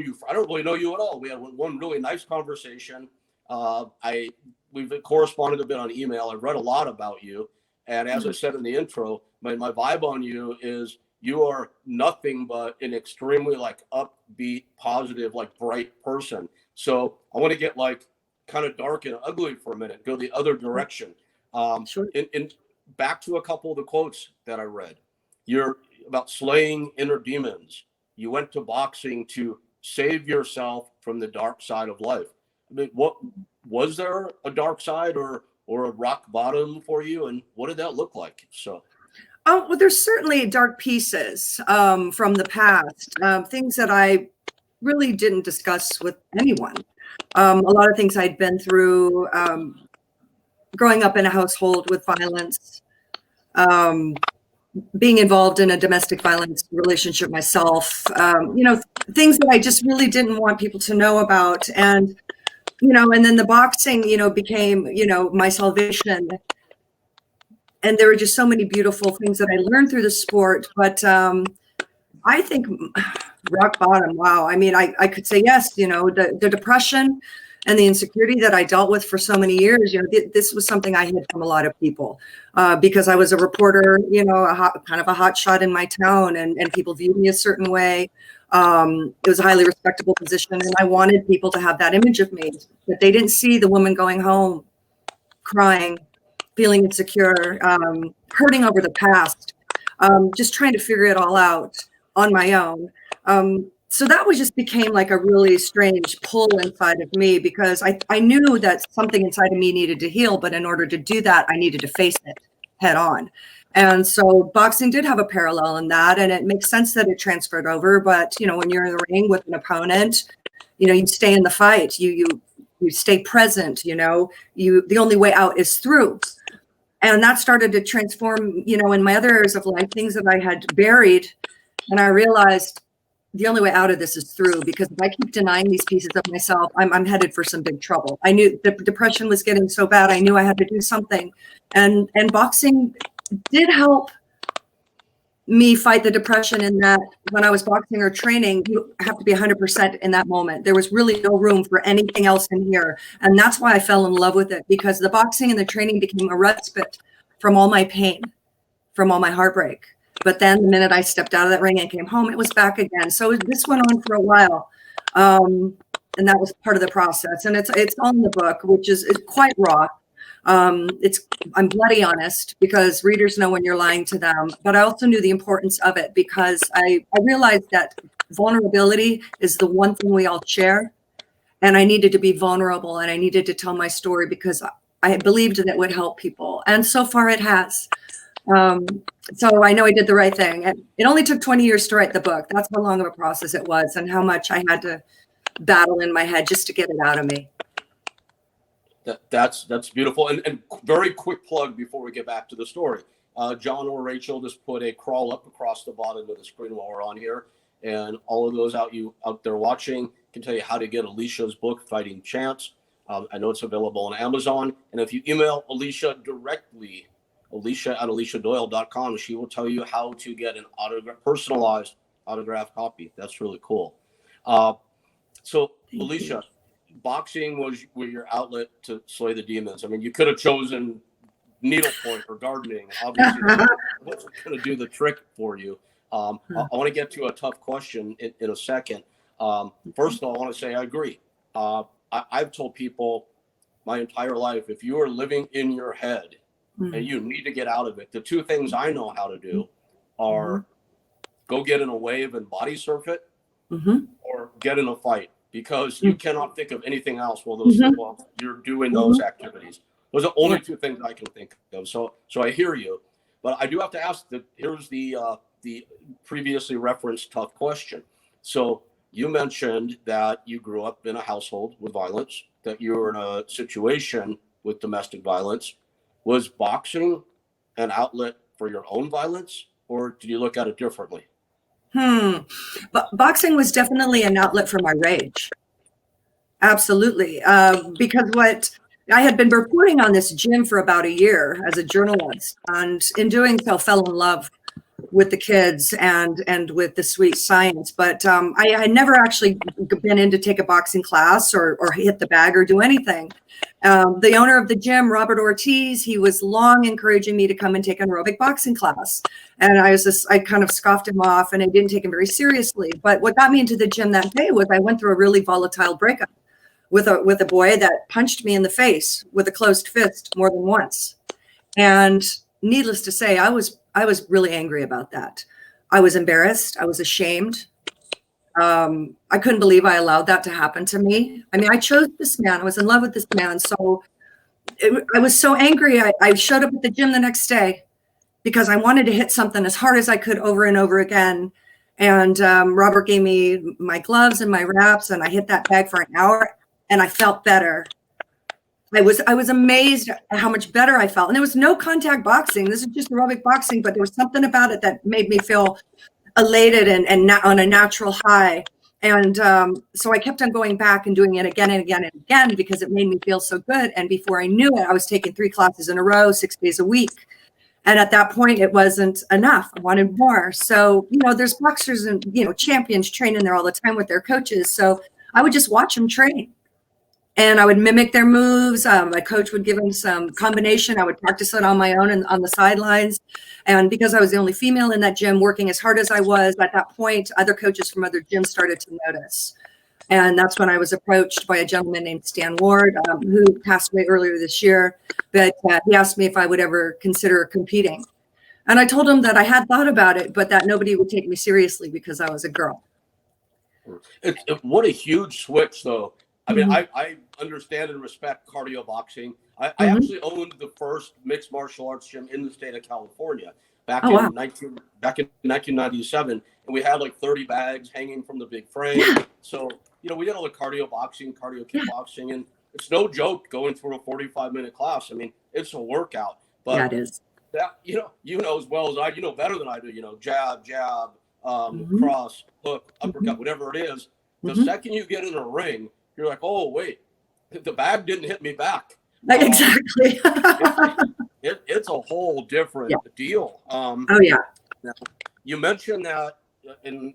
you. I don't really know you at all. We had one really nice conversation. We've corresponded a bit on email. I've read a lot about you, and as I said in the intro, my vibe on you is you are nothing but an extremely like upbeat, positive, like bright person. So I want to get like kind of dark and ugly for a minute, go the other direction. Sure. In back to a couple of the quotes that I read. You're about slaying inner demons. You went to boxing to save yourself from the dark side of life. I mean, what was there a dark side or a rock bottom for you, and what did that look like? So, oh well, there's certainly dark pieces from the past, things that I really didn't discuss with anyone. A lot of things I'd been through, growing up in a household with violence, being involved in a domestic violence relationship myself, things that I just really didn't want people to know about. And, and then the boxing, became, my salvation. And there were just so many beautiful things that I learned through the sport. But I think rock bottom, wow. I mean, I could say yes, the depression and the insecurity that I dealt with for so many years, this was something I hid from a lot of people because I was a reporter, kind of a hot shot in my town, and people viewed me a certain way. It was a highly respectable position, and I wanted people to have that image of me, but they didn't see the woman going home, crying, feeling insecure, hurting over the past, just trying to figure it all out on my own. So that just became like a really strange pull inside of me, because I knew that something inside of me needed to heal, but in order to do that, I needed to face it head on. And so boxing did have a parallel in that, and it makes sense that it transferred over. But, when you're in the ring with an opponent, you stay in the fight, you stay present, the only way out is through. And that started to transform, in my other areas of life, things that I had buried. And I realized the only way out of this is through, because if I keep denying these pieces of myself, I'm headed for some big trouble. I knew the depression was getting so bad. I knew I had to do something. And boxing did help me fight the depression, in that when I was boxing or training, you have to be 100% in that moment. There was really no room for anything else in here. And that's why I fell in love with it, because the boxing and the training became a respite from all my pain, from all my heartbreak. But then the minute I stepped out of that ring and came home, it was back again. So this went on for a while. And that was part of the process. And it's on the book, which is quite raw. I'm bloody honest, because readers know when you're lying to them. But I also knew the importance of it, because I realized that vulnerability is the one thing we all share. And I needed to be vulnerable, and I needed to tell my story, because I believed that it would help people. And so far it has. So I know I did the right thing. And it only took 20 years to write the book. That's how long of a process it was, and how much I had to battle in my head just to get it out of me. That's beautiful. And very quick plug before we get back to the story. John or Rachel just put a crawl up across the bottom of the screen while we're on here. And all of those out there watching can tell you how to get Alicia's book, Fighting Chance. I know it's available on Amazon. And if you email Alicia directly, Alicia@AliciaDoyle.com, she will tell you how to get an personalized autographed copy. That's really cool. So, Alicia, boxing was your outlet to slay the demons. I mean, you could have chosen needlepoint or gardening. Obviously, that wasn't going to do the trick for you. I want to get to a tough question in a second. First of all, I want to say I agree. I've told people my entire life, if you are living in your head and you need to get out of it, the two things I know how to do are go get in a wave and body surf it, or get in a fight, because you cannot think of anything else while you're doing those activities. Those are the only two things I can think of. So I hear you, but I do have to ask that. Here's the previously referenced tough question. So you mentioned that you grew up in a household with violence, that you were in a situation with domestic violence. Was boxing an outlet for your own violence, or did you look at it differently? But boxing was definitely an outlet for my rage. Absolutely. Because what I had been reporting on this gym for about a year as a journalist, and in doing so fell in love with the kids and with the sweet science. But I had never actually been in to take a boxing class or hit the bag or do anything. The owner of the gym, Robert Ortiz, he was long encouraging me to come and take an aerobic boxing class. And I kind of scoffed him off and I didn't take him very seriously. But what got me into the gym that day was I went through a really volatile breakup with a boy that punched me in the face with a closed fist more than once. And needless to say, I was really angry about that. I was embarrassed. I was ashamed. I couldn't believe I allowed that to happen to me. I mean, I chose this man. I was in love with this man. So I was so angry. I showed up at the gym the next day because I wanted to hit something as hard as I could over and over again. And Robert gave me my gloves and my wraps, and I hit that bag for an hour, and I felt better. I was amazed at how much better I felt. And there was no contact boxing. This is just aerobic boxing, but there was something about it that made me feel elated and on a natural high. And so I kept on going back and doing it again and again and again because it made me feel so good. And before I knew it, I was taking 3 classes in a row, 6 days a week. And at that point, it wasn't enough. I wanted more. So, there's boxers and, champions training there all the time with their coaches. So I would just watch them train. And I would mimic their moves. My coach would give them some combination. I would practice it on my own and on the sidelines. And because I was the only female in that gym working as hard as I was, at that point, other coaches from other gyms started to notice. And that's when I was approached by a gentleman named Stan Ward, who passed away earlier this year. But he asked me if I would ever consider competing. And I told him that I had thought about it, but that nobody would take me seriously because I was a girl. What a huge switch, though. I mean, I understand and respect cardio boxing. I actually owned the first mixed martial arts gym in the state of California back in 1997, and we had like 30 bags hanging from the big frame. Yeah. So we did all the cardio boxing, cardio kickboxing, and it's no joke going through a 45-minute class. I mean, it's a workout. But yeah, it is. That you know as well as I, better than I do. Jab, cross, hook, uppercut, whatever it is. The second you get in a ring, you're like, oh, wait, the bag didn't hit me back. Exactly. It's a whole different deal. Oh, yeah. Now, you mentioned that, and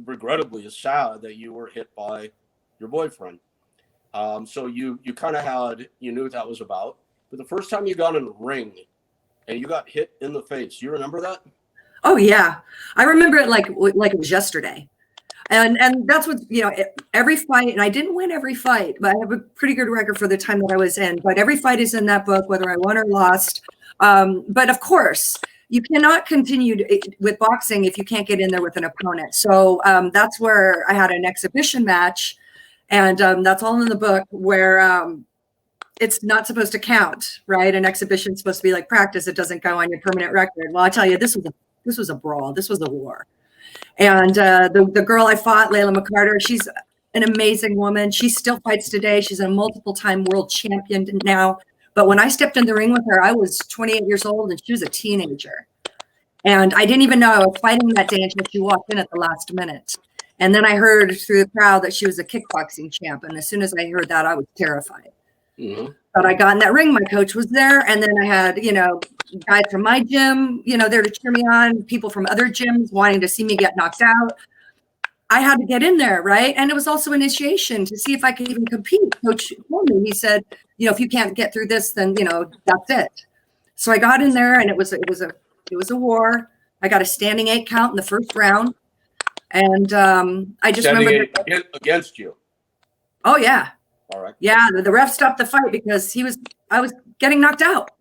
regrettably, it's sad that you were hit by your boyfriend. So you kind of you knew what that was about. But the first time you got in a ring and you got hit in the face, you remember that? Oh, yeah. I remember it like it was yesterday. And that's what, every fight, and I didn't win every fight, but I have a pretty good record for the time that I was in. But every fight is in that book, whether I won or lost. But of course, you cannot continue with boxing if you can't get in there with an opponent. So that's where I had an exhibition match. And that's all in the book where it's not supposed to count, right? An exhibition is supposed to be like practice. It doesn't go on your permanent record. Well, I tell you, this was a brawl. This was a war. And the girl I fought, Layla McCarter, she's an amazing woman. She still fights today. She's a multiple-time world champion now. But when I stepped in the ring with her, I was 28 years old and she was a teenager. And I didn't even know I was fighting that day until she walked in at the last minute. And then I heard through the crowd that she was a kickboxing champ. And as soon as I heard that, I was terrified. Mm-hmm. But I got in that ring. My coach was there. And then I had, guys from my gym, there to cheer me on, people from other gyms wanting to see me get knocked out. I had to get in there, right? And it was also initiation to see if I could even compete. Coach told me, he said, if you can't get through this, then, that's it. So I got in there and it was a war. I got a standing 8 count in the first round. And I just remember against you. Oh, yeah. All right. Yeah, the ref stopped the fight because I was getting knocked out.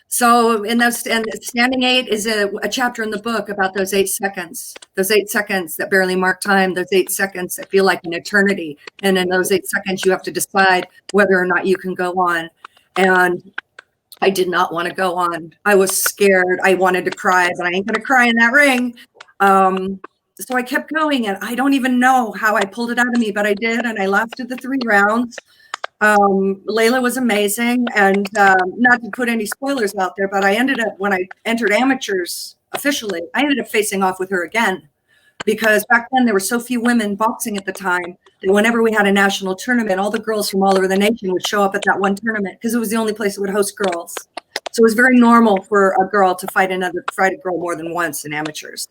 So and standing 8 is a chapter in the book about those 8 seconds, that barely mark time, those 8 seconds that feel like an eternity. And in those 8 seconds, you have to decide whether or not you can go on. And I did not want to go on. I was scared. I wanted to cry, but I ain't going to cry in that ring. So I kept going, and I don't even know how I pulled it out of me, but I did, and I lasted the 3 rounds. Layla was amazing, and not to put any spoilers out there, but I ended up, when I entered amateurs officially, I ended up facing off with her again, because back then there were so few women boxing at the time that whenever we had a national tournament, all the girls from all over the nation would show up at that one tournament because it was the only place that would host girls. So it was very normal for a girl to fight a girl more than once in amateurs.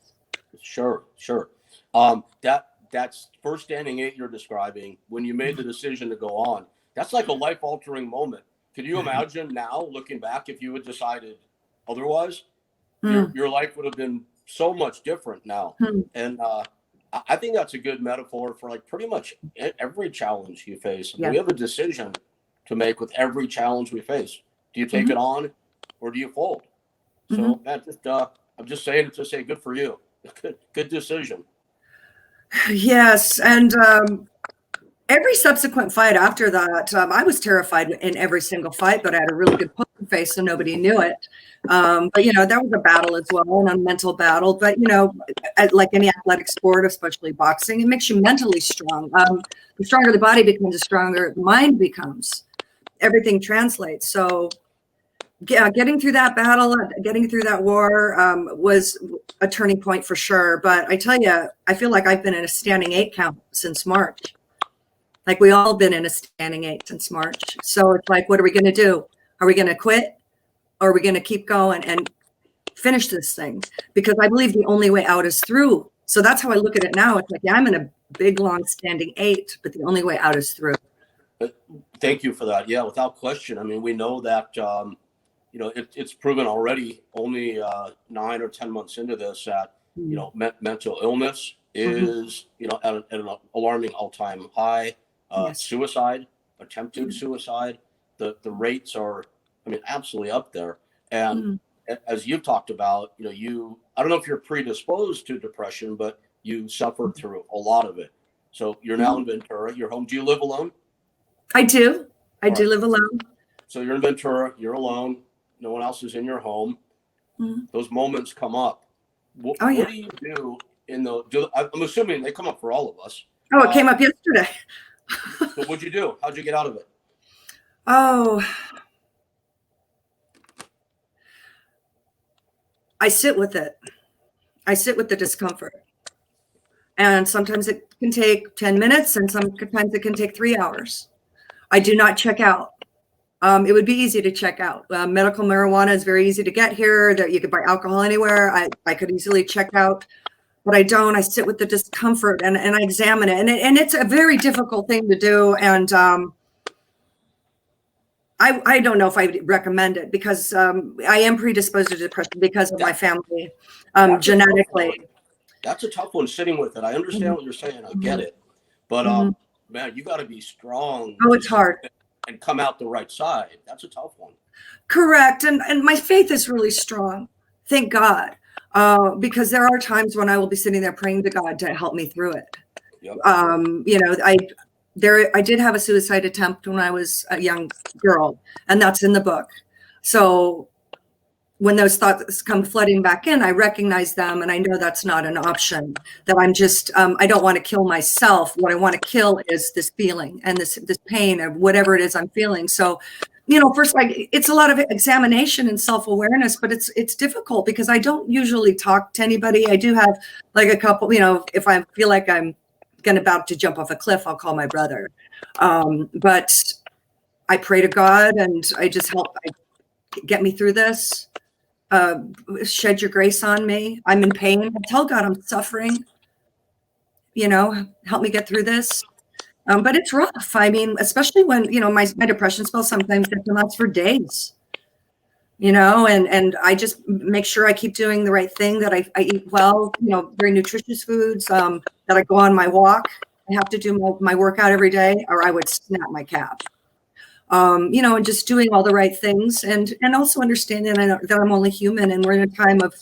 Sure. That's first standing 8 you're describing. When you made the decision to go on, that's like a life altering moment. Can you imagine now, looking back, if you had decided otherwise, your life would have been so much different now. And I think that's a good metaphor for like pretty much every challenge you face. Yeah. We have a decision to make with every challenge we face. Do you take it on, or do you fold? So man, I'm just saying it to say good for you. Good decision. Yes, and every subsequent fight after that, I was terrified in every single fight, but I had a really good poker face, so nobody knew it. But that was a battle as well, and a mental battle. But like any athletic sport, especially boxing, it makes you mentally strong. The stronger the body becomes, the stronger the mind becomes. Everything translates. So, yeah, getting through that battle, getting through that war was a turning point for sure. But I tell you, I feel like I've been in a standing 8 count since March. Like we all been in a standing 8 since March. So it's like, what are we going to do? Are we going to quit? Or are we going to keep going and finish this thing? Because I believe the only way out is through. So that's how I look at it now. It's like, yeah, I'm in a big, long standing 8, but the only way out is through. Thank you for that. Yeah, without question. I mean, we know that, it's proven already only 9 or 10 months into this that, mental illness is, at an alarming all-time high. Yes. Suicide, attempted suicide, the rates are, absolutely up there. And as you've talked about, I don't know if you're predisposed to depression, but you suffered through a lot of it. So you're now in Ventura, you're home. Do you live alone? I do. I do live alone. So you're in Ventura, you're alone. No one else is in your home. Those moments come up. What do you do I'm assuming they come up for all of us. Oh, it came up yesterday. But what'd you do? How'd you get out of it? Oh, I sit with it. I sit with the discomfort. And sometimes it can take 10 minutes and sometimes it can take 3 hours. I do not check out. It would be easy to check out. Medical marijuana is very easy to get here. That you could buy alcohol anywhere. I could easily check out, but I don't. I sit with the discomfort and I examine it. And it's a very difficult thing to do. And I don't know if I would recommend it because I am predisposed to depression because of my family genetically. That's a tough one, sitting with it. I understand what you're saying. I get it. But man, you got to be strong. Oh, it's hard. And come out the right side. That's a tough one. Correct. And my faith is really strong. Thank God. Because there are times when I will be sitting there praying to God to help me through it. Yep. I did have a suicide attempt when I was a young girl, and that's in the book. So when those thoughts come flooding back in, I recognize them and I know that's not an option, that I'm just, I don't want to kill myself. What I want to kill is this feeling and this pain of whatever it is I'm feeling. So, first, it's a lot of examination and self-awareness, but it's difficult because I don't usually talk to anybody. I do have like a couple, if I feel like I'm about to jump off a cliff, I'll call my brother. But I pray to God and I just get me through this. Shed your grace on me. I'm in pain. I tell God I'm suffering. Help me get through this. But it's rough. Especially when, my depression spell sometimes it can last for days. And I just make sure I keep doing the right thing, that I eat well, very nutritious foods, that I go on my walk. I have to do my workout every day or I would snap my calf. And just doing all the right things and also understanding that I'm only human and we're in a time of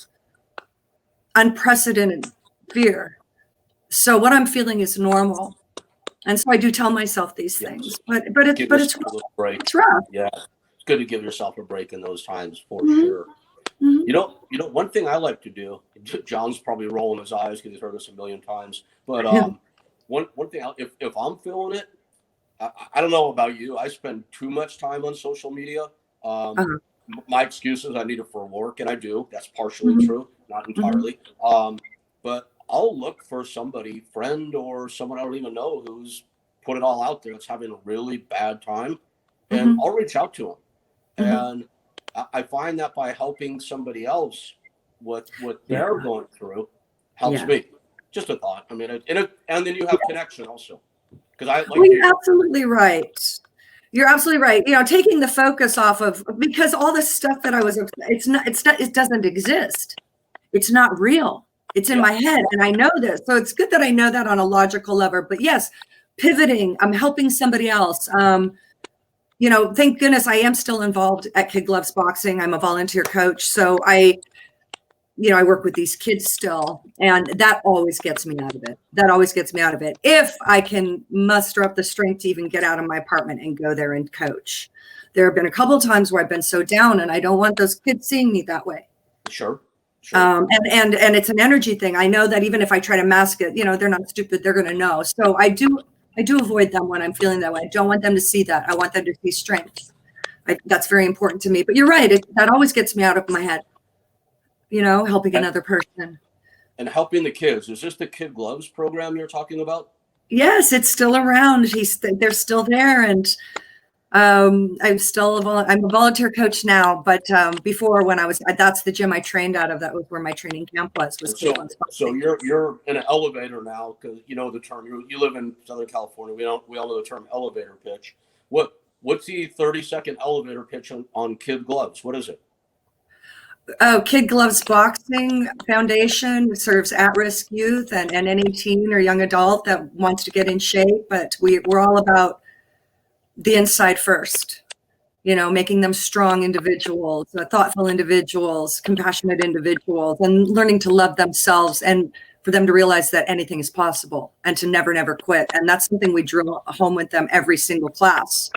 unprecedented fear. So what I'm feeling is normal. And so I do tell myself these things, but it's rough. Yeah. It's good to give yourself a break in those times for sure. One thing I like to do, John's probably rolling his eyes because he's heard this a million times, but one thing, if I'm feeling it, I don't know about you. I spend too much time on social media. My excuse is I need it for work, and I do. That's partially true, not entirely. But I'll look for somebody, friend or someone I don't even know, who's put it all out there that's having a really bad time, and I'll reach out to them. And I find that by helping somebody else with what they're going through helps me. Just a thought. I mean, and then you have connection also. Because I like you're absolutely right. You're absolutely right. You know, taking the focus off of, because all this stuff that I was, it doesn't exist. It's not real. It's in my head. And I know this. So it's good that I know that on a logical level. But yes, pivoting, I'm helping somebody else. You know, thank goodness I am still involved at Kid Gloves Boxing. I'm a volunteer coach. So I work with these kids still, and that always gets me out of it. That always gets me out of it. If I can muster up the strength to even get out of my apartment and go there and coach. There have been a couple of times where I've been so down, and I don't want those kids seeing me that way. Sure. And it's an energy thing. I know that even if I try to mask it, you know, they're not stupid. They're going to know. So I do avoid them when I'm feeling that way. I don't want them to see that. I want them to see strength. That's very important to me. But you're right. That always gets me out of my head. You know, helping another person. And helping the kids. Is this the Kid Gloves program you're talking about? Yes, it's still around. They're still there. And I'm a volunteer coach now. But before, when that's the gym I trained out of. That was where my training camp was. So you're in an elevator now, because you know the term. You live in Southern California. We all know the term elevator pitch. What's the 30-second elevator pitch on Kid Gloves? What is it? Oh, Kid Gloves Boxing Foundation serves at-risk youth and any teen or young adult that wants to get in shape. But we're all about the inside first, you know, making them strong individuals, thoughtful individuals, compassionate individuals, and learning to love themselves, and for them to realize that anything is possible and to never, never quit. And that's something we drill home with them every single class.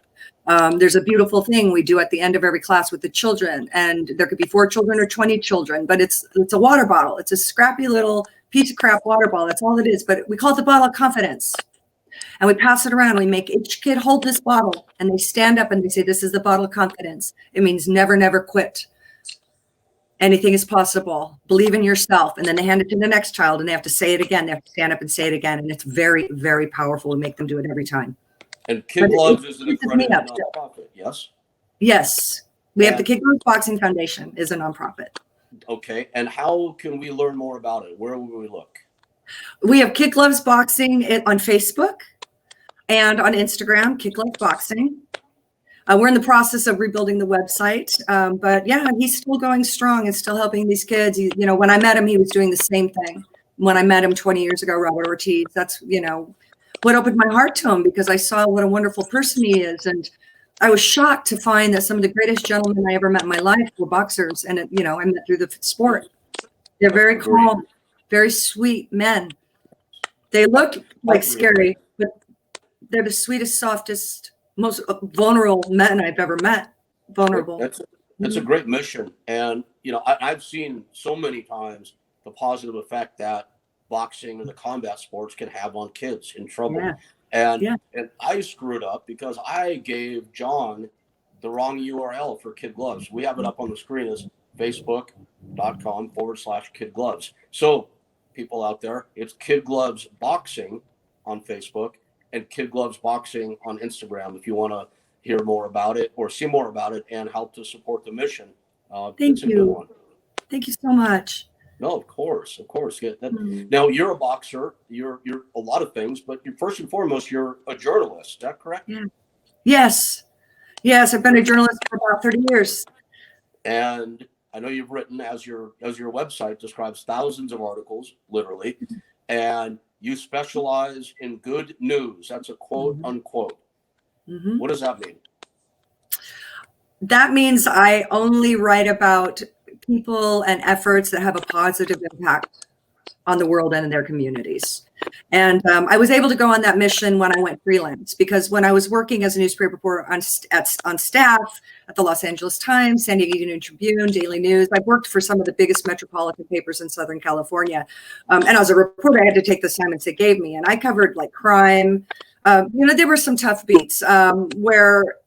There's a beautiful thing we do at the end of every class with the children, and there could be 4 children or 20 children, but it's a water bottle. It's a scrappy little piece of crap water bottle. That's all it is. But we call it the bottle of confidence. And we pass it around. We make each kid hold this bottle, and they stand up and they say, "This is the bottle of confidence." It means never, never quit. Anything is possible. Believe in yourself. And then they hand it to the next child, and they have to say it again. They have to stand up and say it again. And it's very, very powerful to make them do it every time. And Kid Gloves is an accredited nonprofit, yes? Yes. We have the Kid Gloves Boxing Foundation is a nonprofit. Okay. And how can we learn more about it? Where will we look? We have Kid Gloves Boxing on Facebook and on Instagram, Kid Gloves Boxing. We're in the process of rebuilding the website. But yeah, he's still going strong and still helping these kids. You know, when I met him, he was doing the same thing. When I met him 20 years ago, Robert Ortiz, that's, you know, what opened my heart to him, because I saw what a wonderful person he is. And I was shocked to find that some of the greatest gentlemen I ever met in my life were boxers. And, you know, I met through the sport. They're very calm, very sweet men. They look like scary, but they're the sweetest, softest, most vulnerable men I've ever met. Vulnerable. That's a great mission. And, you know, I've seen so many times the positive effect that boxing and the combat sports can have on kids in trouble. And I screwed up because I gave John the wrong URL for Kid Gloves. We have it up on the screen as facebook.com/Kid Gloves. So people out there, it's Kid Gloves Boxing on Facebook and Kid Gloves Boxing on Instagram if you want to hear more about it or see more about it and help to support the mission. Thank you. Thank you so much. No, of course. Now you're a boxer. You're a lot of things, but first and foremost, you're a journalist. Is that correct? Yeah. Yes. I've been a journalist for about 30 years. And I know you've written, as your website describes, thousands of articles, literally, and you specialize in good news. That's a quote unquote. What does that mean? That means I only write about people and efforts that have a positive impact on the world and in their communities. And I was able to go on that mission when I went freelance, because when I was working as a newspaper reporter on staff at the Los Angeles Times, San Diego Union Tribune, Daily News, I worked for some of the biggest metropolitan papers in Southern California. And as a reporter, I had to take the assignments they gave me. And I covered like crime. You know, there were some tough beats where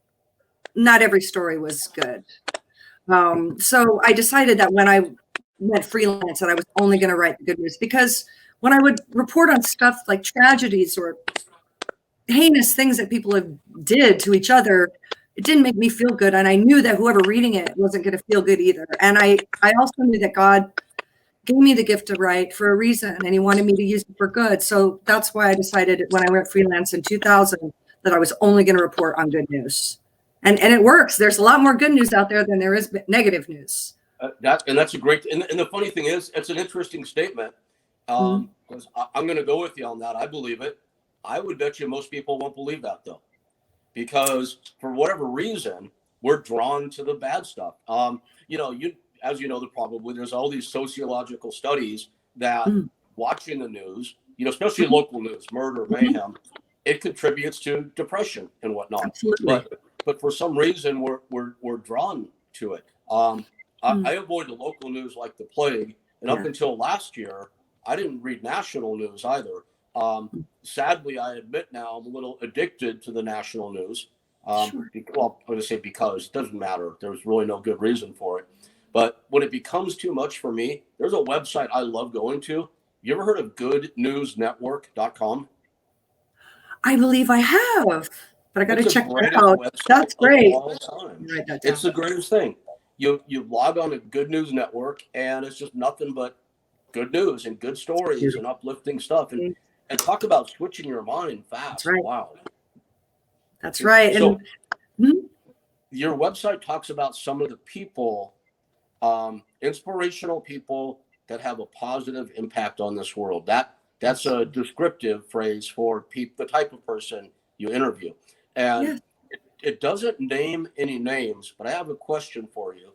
not every story was good. So I decided that when I went freelance that I was only going to write the good news, because when I would report on stuff like tragedies or heinous things that people have did to each other, it didn't make me feel good. And I knew that whoever reading it wasn't going to feel good either. And I also knew that God gave me the gift to write for a reason, and he wanted me to use it for good. So that's why I decided when I went freelance in 2000 that I was only going to report on good news. And it works. There's a lot more good news out there than there is negative news. That's a great, and the funny thing is, it's an interesting statement. Because I'm going to go with you on that. I believe it. I would bet you most people won't believe that though, because for whatever reason, we're drawn to the bad stuff. As you know, there's all these sociological studies that watching the news, especially local news, murder, mayhem, it contributes to depression and whatnot. Absolutely. But for some reason, we're drawn to it. I avoid the local news like the plague, and up until last year, I didn't read national news either. Sadly, I admit now I'm a little addicted to the national news. Sure. Well, I'm going to say because it doesn't matter. There's really no good reason for it. But when it becomes too much for me, there's a website I love going to. You ever heard of goodnewsnetwork.com? I believe I have, but I got to check that out. That's great. It's the greatest thing. You log on to Good News Network, and it's just nothing but good news and good stories and uplifting stuff. And talk about switching your mind fast. That's right. Wow. That's right. So your website talks about some of the people, inspirational people that have a positive impact on this world. That's a descriptive phrase for the type of person you interview. And it doesn't name any names, but I have a question for you.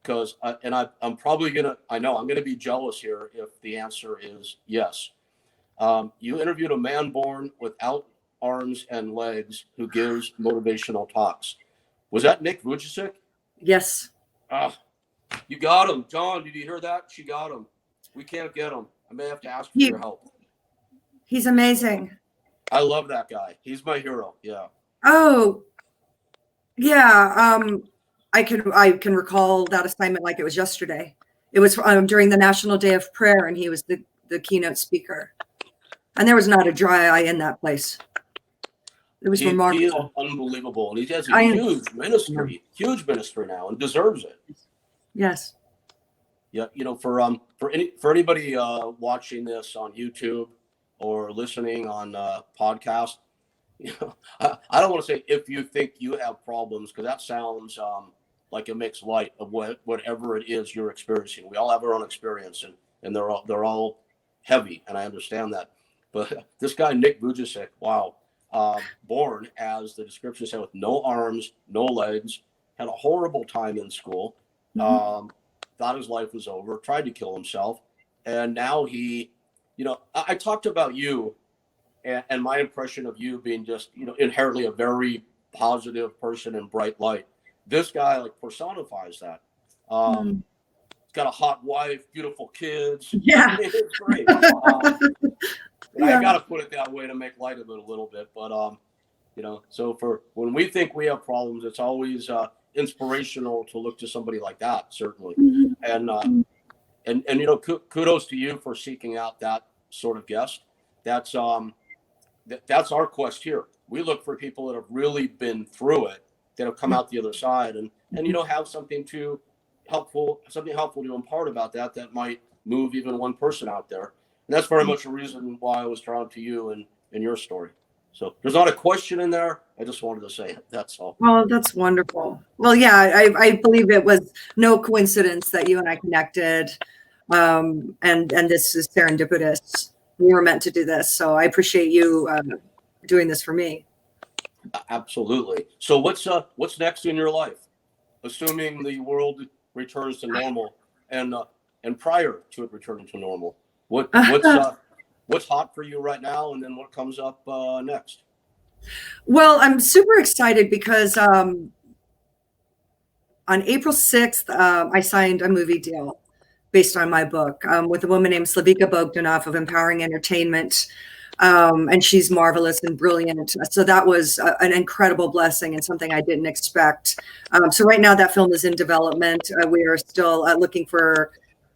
Because I'm probably I'm going to be jealous here if the answer is yes. You interviewed a man born without arms and legs who gives motivational talks. Was that Nick Vujicic? Yes. You got him. John, did you hear that? She got him. We can't get him. I may have to ask for your help. He's amazing. I love that guy. He's my hero. Yeah. Oh, yeah. I can recall that assignment like it was yesterday. It was during the National Day of Prayer, and he was the keynote speaker. And there was not a dry eye in that place. It was remarkable. He is unbelievable, and he has a huge ministry now, and deserves it. Yes. Yeah, for anybody watching this on YouTube or listening on podcast, I don't want to say if you think you have problems, because that sounds like it makes light of whatever it is you're experiencing. We all have our own experience, and they're all heavy, and I understand that. But this guy Nick Vujicic, wow, born as the description said with no arms, no legs, had a horrible time in school, thought his life was over, tried to kill himself, and now I talked about you and my impression of you being just inherently a very positive person and bright light. This guy personifies that. He's got a hot wife, beautiful kids. Yeah, it's great. I got to put it that way to make light of it a little bit. But so for when we think we have problems, it's always inspirational to look to somebody like that, certainly. And kudos to you for seeking out that sort of guest. That's our quest here. We look for people that have really been through it, that have come out the other side, and have something helpful to impart about that might move even one person out there. And that's very much the reason why I was drawn to you and your story. So there's not a question in there. I just wanted to say it. That's all. Well, that's wonderful. Well, yeah, I believe it was no coincidence that you and I connected, and this is serendipitous. We were meant to do this, so I appreciate you doing this for me. Absolutely. So what's next in your life, assuming the world returns to normal, and prior to it returning to normal? What's hot for you right now, and then what comes up next? Well, I'm super excited because on April 6th, I signed a movie deal based on my book with a woman named Slavika Bogdanov of Empowering Entertainment. And she's marvelous and brilliant. So that was an incredible blessing and something I didn't expect. So right now that film is in development. We are still looking for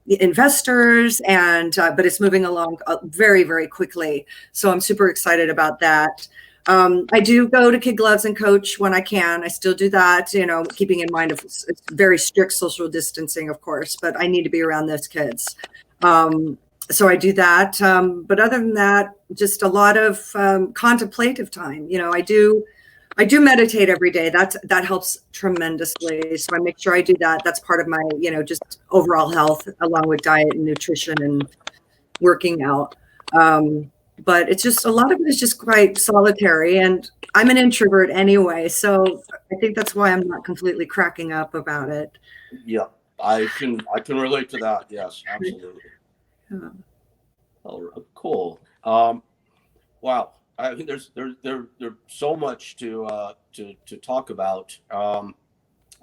investors, but it's moving along very, very quickly. So I'm super excited about that. I do go to kid gloves and coach when I can. I still do that, keeping in mind it's very strict social distancing, of course, but I need to be around those kids. So I do that. But other than that, just a lot of contemplative time. I do meditate every day. That helps tremendously. So I make sure I do that. That's part of my, just overall health, along with diet and nutrition and working out. But it's just a lot of it is just quite solitary, and I'm an introvert anyway. So I think that's why I'm not completely cracking up about it. Yeah, I can relate to that. Yes, absolutely. Yeah. Oh, cool. Wow. I think there's so much to talk about. All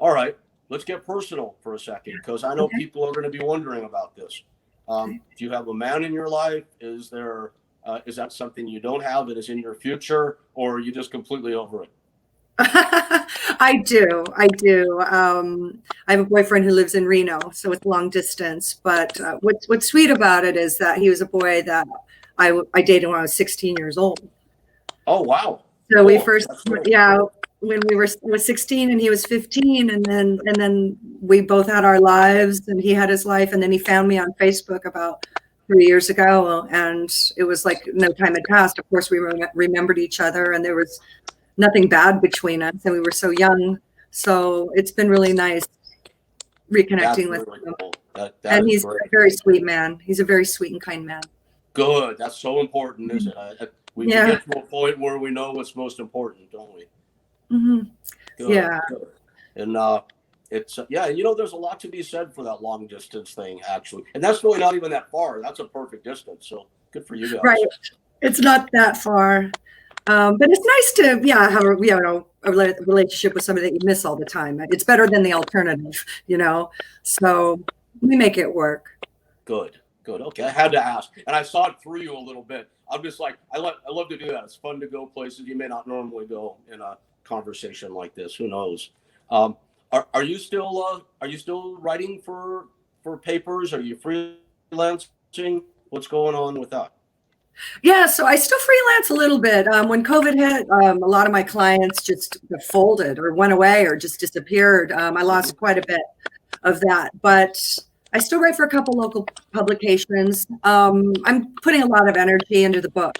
right, let's get personal for a second, because I know Okay. people are going to be wondering about this. Do you have a man in your life? Is that something you don't have that is in your future, or are you just completely over it? I do. I do. I have a boyfriend who lives in Reno, so it's long distance. But what's sweet about it is that he was a boy that I dated when I was 16 years old. Oh, wow. So we Cool. first, That's cool. yeah, when I was 16 and he was 15, and then we both had our lives, and he had his life, and then he found me on Facebook about 3 years ago, and it was like no time had passed. Of course, we remembered each other, and there was nothing bad between us, and we were so young. So it's been really nice That's reconnecting with really him. cool. That And is he's great. a very sweet man. He's a very sweet and kind man. Good. That's so important, isn't it? We Yeah. get to a point where we know what's most important, don't we? Hmm. Good. Yeah. Good. And it's there's a lot to be said for that long distance thing, actually. And that's really not even that far. That's a perfect distance. So good for you guys. Right. It's not that far. But it's nice to, have a relationship with somebody that you miss all the time. It's better than the alternative, so we make it work. Good. Good. Okay. I had to ask. And I saw it through you a little bit. I'm just like, I love to do that. It's fun to go places you may not normally go in a conversation like this. Who knows? Are you still writing for papers? Are you freelancing? What's going on with that? Yeah, so I still freelance a little bit. When COVID hit, a lot of my clients just folded or went away or just disappeared. I lost quite a bit of that, but I still write for a couple local publications. I'm putting a lot of energy into the book,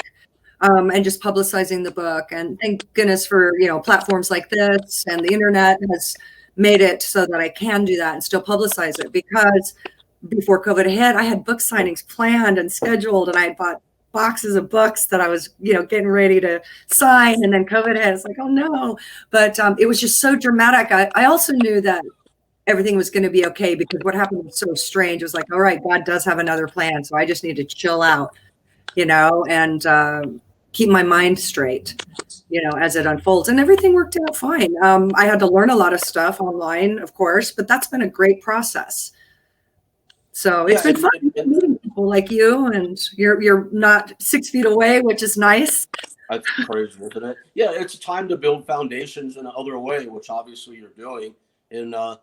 and just publicizing the book. And thank goodness for, platforms like this, and the internet has made it so that I can do that and still publicize it, because before COVID hit, I had book signings planned and scheduled, and I had bought boxes of books that I was, getting ready to sign. And then COVID hit. It's like, oh no. But it was just so dramatic. I also knew that everything was going to be okay, because what happened was so strange. It was like, all right, God does have another plan. So I just need to chill out, and keep my mind straight, as it unfolds. And everything worked out fine. I had to learn a lot of stuff online, of course, but that's been a great process. So it's been fun meeting people like you, and you're not 6 feet away, which is nice. That's crazy, isn't it? Yeah, it's time to build foundations in another way, which obviously you're doing. And the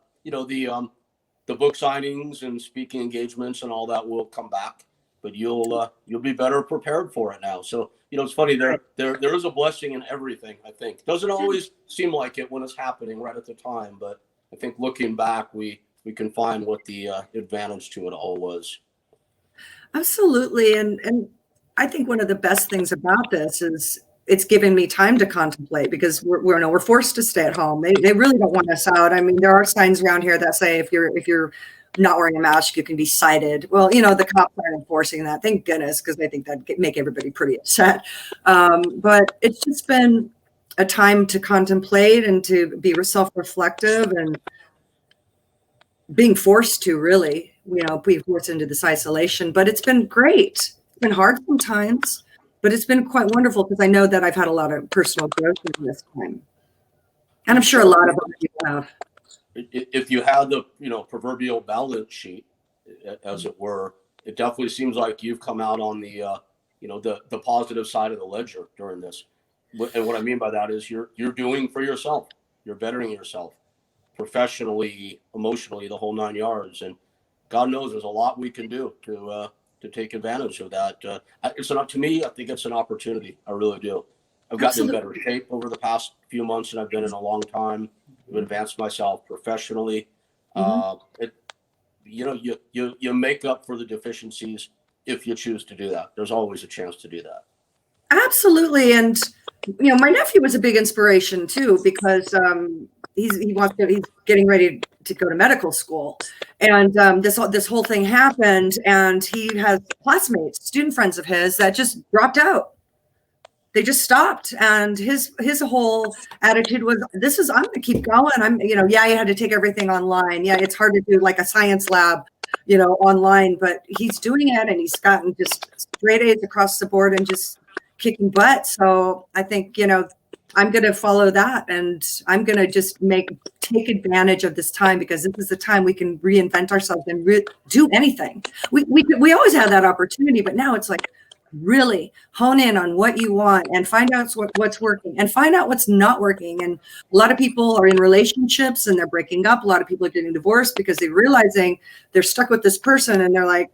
book signings and speaking engagements and all that will come back, but you'll be better prepared for it now. So it's funny, there is a blessing in everything. I think doesn't always seem like it when it's happening right at the time, but I think looking back, we can find what the advantage to it all was. Absolutely. And I think one of the best things about this is it's given me time to contemplate, because we're forced to stay at home. They really don't want us out. I mean, there are signs around here that say if you're not wearing a mask, you can be cited. Well, the cops aren't enforcing that, thank goodness, because I think that'd make everybody pretty upset. But it's just been a time to contemplate and to be self-reflective, and being forced to really, be forced into this isolation. But it's been great. It's been hard sometimes, but it's been quite wonderful, because I know that I've had a lot of personal growth in this time. And I'm sure a lot of other people have. If you had the proverbial balance sheet, as it were, it definitely seems like you've come out on the the positive side of the ledger during this. And what I mean by that is you're doing for yourself, you're bettering yourself professionally, emotionally, the whole 9 yards. And God knows there's a lot we can do to take advantage of that. It's not, to me, I think it's an opportunity. I really do. I've gotten in better shape over the past few months than I've been in a long time. I've advanced myself professionally. It, you know, you make up for the deficiencies if you choose to do that. There's always a chance to do that. Absolutely. And, you know, my nephew was a big inspiration too, because he's getting ready to go to medical school. And this whole thing happened, and he has classmates, student friends of his that just dropped out. They just stopped. And his whole attitude was, I'm going to keep going. Yeah, you had to take everything online. Yeah, it's hard to do like a science lab, online, but he's doing it, and he's gotten just straight A's across the board and just kicking butt. So I think, I'm going to follow that, and I'm going to just take advantage of this time, because this is the time we can reinvent ourselves and do anything. We always had that opportunity, but now it's like, really hone in on what you want and find out what's working and find out what's not working. And a lot of people are in relationships and they're breaking up. A lot of people are getting divorced because they're realizing they're stuck with this person, and they're like,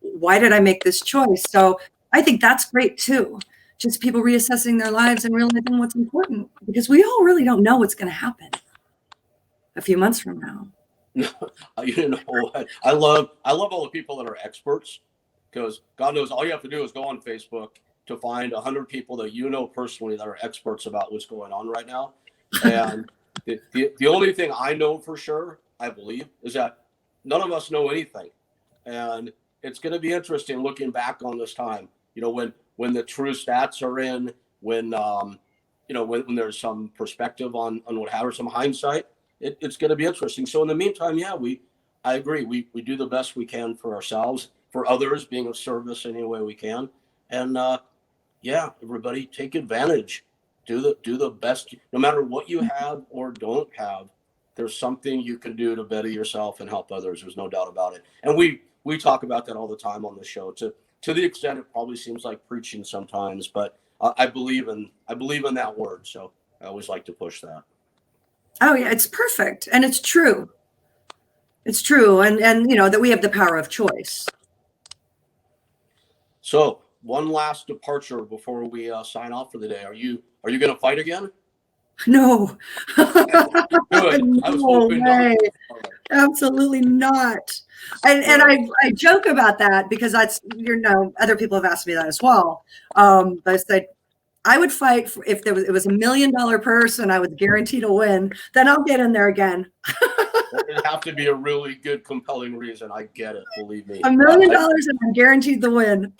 why did I make this choice? So I think that's great too. Just people reassessing their lives and realizing what's important, because we all really don't know what's going to happen a few months from now. You know what? I love all the people that are experts, because God knows all you have to do is go on Facebook to find 100 people that you know personally that are experts about what's going on right now. And the only thing I know for sure, I believe, is that none of us know anything. And it's going to be interesting looking back on this time, when the true stats are in, when there's some perspective on what happened, some hindsight, it's going to be interesting. So in the meantime, yeah, I agree. We do the best we can for ourselves, for others, being of service any way we can. And everybody take advantage. Do the best. No matter what you have or don't have, there's something you can do to better yourself and help others. There's no doubt about it. And we talk about that all the time on the show, to the extent it probably seems like preaching sometimes, but I believe in that word. So I always like to push that. Oh yeah, it's perfect. And it's true. It's true. And that we have the power of choice. So one last departure before we sign off for the day. Are you going to fight again? No. Good. No I was hoping way. not. Absolutely not. And I joke about that because that's, other people have asked me that as well. But I said, I would fight if it was $1 million purse and I was guaranteed a win, then I'll get in there again. It'd have to be a really good, compelling reason. I get it. Believe me. $1 million and I'm guaranteed the win.